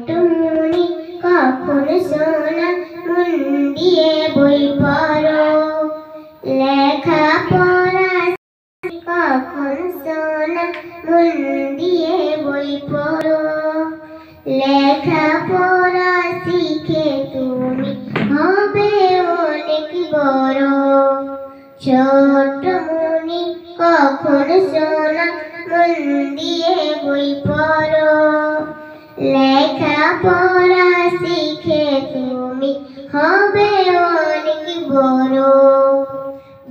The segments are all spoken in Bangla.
তুমি কখন সোনা মন দিয়ে বই পড়ো, লেখা পড়া কখন সোনা মন দিয়ে বই পড়ো, লেখা পড়া শিখে তুমি হবে অনেক বড়। ছোট মনি কখন সোনা মন দিয়ে বই পড়ো, লেখা পড়া শিখে তুমি হবে অনেক বড়।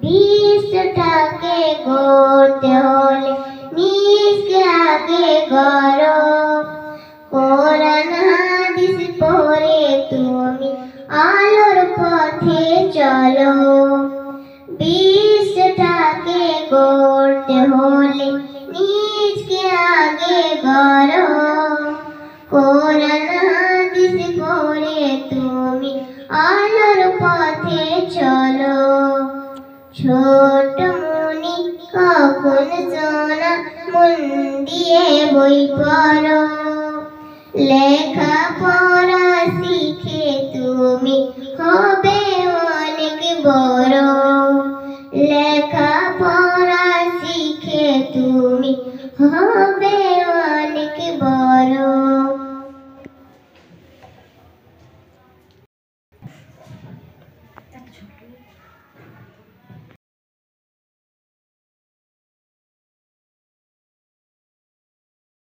বিশ্বটাকে গড়তে হলে নিজকে আগে গড়ো, কোরআন হাদিস পড়ে তুমি আলোর পথে চলো। বিশ্বটাকে গড়তে হলে নিজকে আগে গড়ো, কোরআন হাদিস পড়ে তুমি আলোর পথে চলো। ছোট মনি কখন সোনা মন দিয়ে বই পড়ো, লেখা পড়া শিখে তুমি হবে অনেক বড়। লেখা পড়া শিখে তুমি